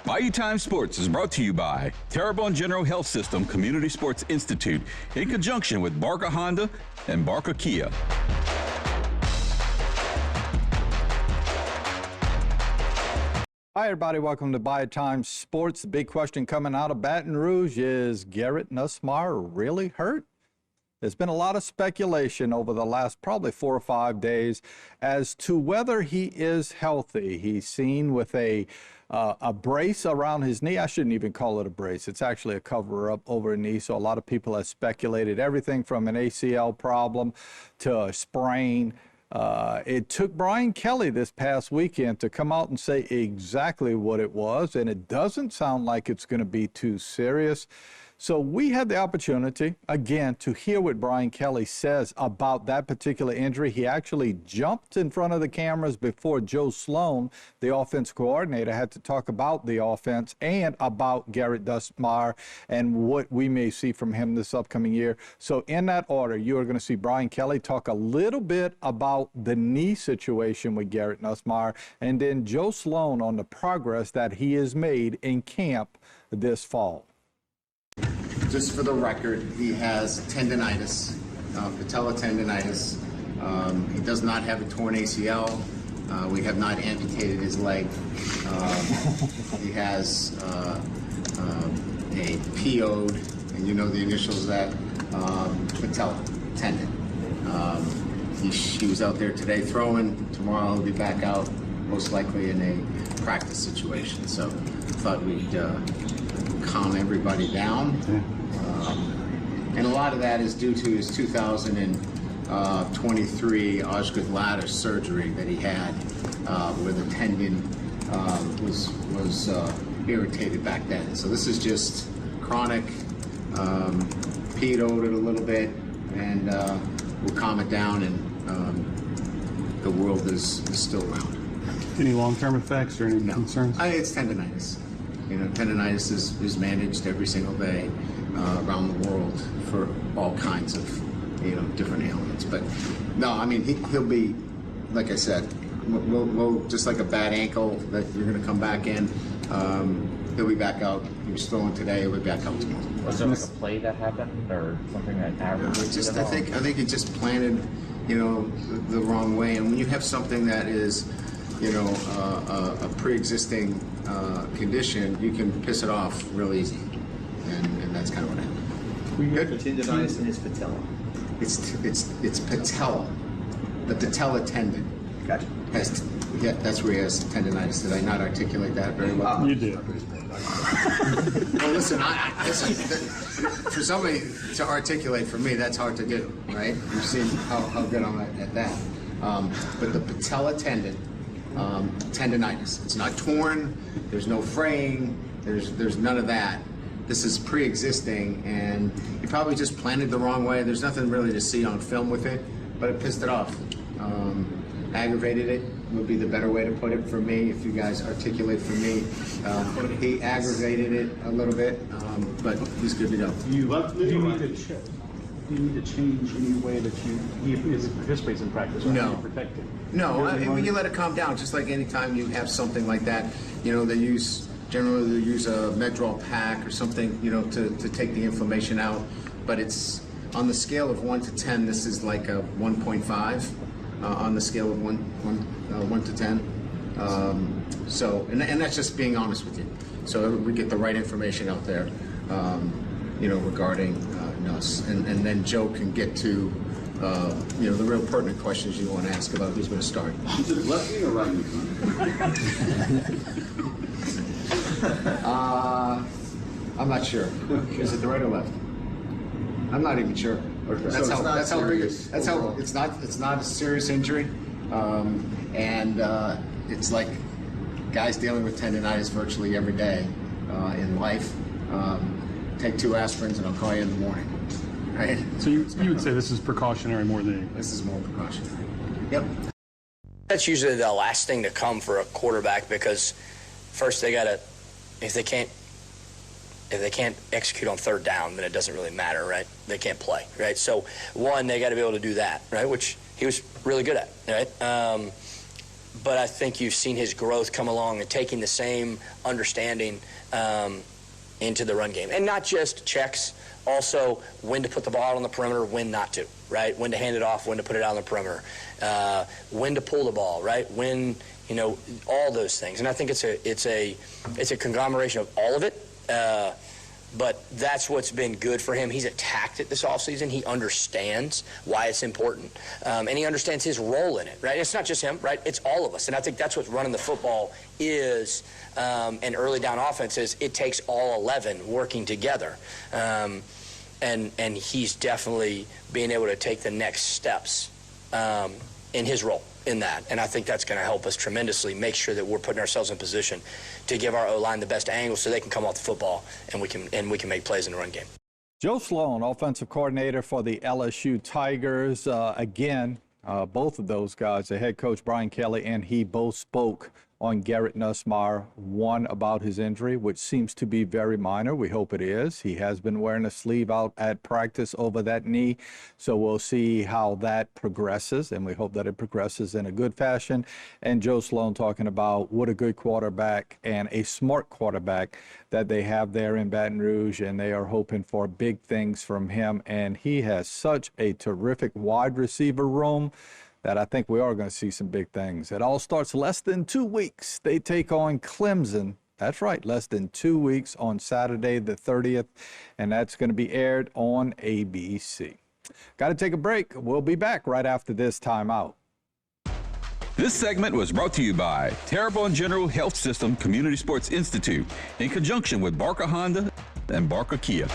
Bayou Time Sports is brought to you by Terrebonne General Health System Community Sports Institute in conjunction with Barker Honda and Barker Kia. Hi, everybody. Welcome to Bayou Time Sports. The big question coming out of Baton Rouge is Garrett Nussmeier really hurt? There's been a lot of speculation over the last probably 4 or 5 days as to whether he is healthy. He's seen with a brace around his knee. I shouldn't even call it a brace. It's actually a cover-up over a knee. So a lot of people have speculated everything from an ACL problem to a sprain. It took Brian Kelly this past weekend to come out and say exactly what it was, and it doesn't sound like it's going to be too serious. So we had the opportunity, again, to hear what Brian Kelly says about that particular injury. He actually jumped in front of the cameras before Joe Sloan, the offense coordinator, had to talk about the offense and about Garrett Nussmeier and what we may see from him this upcoming year. So in that order, you are going to see Brian Kelly talk a little bit about the knee situation with Garrett Nussmeier, and then Joe Sloan on the progress that he has made in camp this fall. Just for the record, he has tendonitis, patella tendonitis. He does not have a torn ACL. We have not amputated his leg. He has a PO'd, and you know the initials of that, patella tendon. He was out there today throwing. Tomorrow he'll be back out, most likely in a practice situation. So thought we'd calm everybody down. And a lot of that is due to his 2023 Osgood ladder surgery that he had, where the tendon was irritated back then. So this is just chronic, PO'd it a little bit, and we'll calm it down, and the world is still around. Any long-term effects or any concerns? It's tendonitis. You know, tendonitis is managed every single day around the world for all kinds of, different ailments. But no, I mean, he'll be, like I said, we'll just like a bad ankle that you're going to come back in. He'll be back out. He was throwing today. He'll be back out tomorrow. Was there like a play that happened or something that aggravated him? I think he just planted, the wrong way. And when you have something that is, a pre-existing condition, you can piss it off real easy, and that's kind of what happened. We got tendonitis in his patella. It's patella, the patella tendon. Gotcha. That's where he has tendonitis. Did I not articulate that very well? You did. Well, listen, for somebody to articulate for me, that's hard to do, right? You've seen how good I'm at that. But the patella tendon. Tendonitis. It's not torn. There's no fraying. There's none of that. This is pre-existing, and you probably just planted the wrong way. There's nothing really to see on film with it, but it pissed it off. Aggravated it would be the better way to put it for me. If you guys articulate for me, he aggravated it a little bit, but he's good to go. Do you need to change any way that he participates in practice? Or No. Protect him? No, you let it calm down. Just like anytime you have something like that, they generally use a Medrol pack or something, to take the inflammation out. But it's on the scale of 1 to 10. This is like a 1.5 on the scale of 1 to 10. So, and that's just being honest with you. So we get the right information out there, regarding Nuss, and then Joe can get to the real pertinent questions you want to ask about who's going to start. Is it lefty or righty? I'm not sure. Is it the right or left? I'm not even sure. Okay. That's So how overall. it's not a serious injury, and it's like guys dealing with tendonitis virtually every day in life. Take 2 aspirins and I'll call you in the morning. Right? So you would say this is precautionary more than anything? This is more precautionary. Yep. That's usually the last thing to come for a quarterback, because first they gotta, if they can't execute on 3rd down, then it doesn't really matter, right? They can't play, right? So one, they got to be able to do that, right? Which he was really good at, right? but I think you've seen his growth come along and taking the same understanding into the run game. And not just checks, also when to put the ball out on the perimeter, when not to, right? When to hand it off, when to put it out on the perimeter, when to pull the ball, right? When, you know, all those things. And I think it's a conglomeration of all of it. But that's what's been good for him. He's attacked it this offseason. He understands why it's important. And he understands his role in it, right? It's not just him, right? It's all of us. And I think that's what running the football is, and early down offense is. It takes all 11 working together. And he's definitely being able to take the next steps in his role in that. And I think that's going to help us tremendously make sure that we're putting ourselves in position to give our O-line the best angle so they can come off the football and we can make plays in the run game. Joe Sloan, offensive coordinator for the LSU Tigers. Again, both of those guys, the head coach Brian Kelly and he, both spoke on Garrett Nussmeier, one about his injury, which seems to be very minor. We hope it is. He has been wearing a sleeve out at practice over that knee, so we'll see how that progresses, and we hope that it progresses in a good fashion. And Joe Sloan talking about what a good quarterback and a smart quarterback that they have there in Baton Rouge, and they are hoping for big things from him. And he has such a terrific wide receiver room that I think we are going to see some big things. It all starts less than 2 weeks. They take on Clemson. That's right, less than 2 weeks on Saturday the 30th, and that's going to be aired on ABC. Got to take a break. We'll be back right after this timeout. This segment was brought to you by Terrebonne General Health System Community Sports Institute in conjunction with Barker Honda and Barker Kia.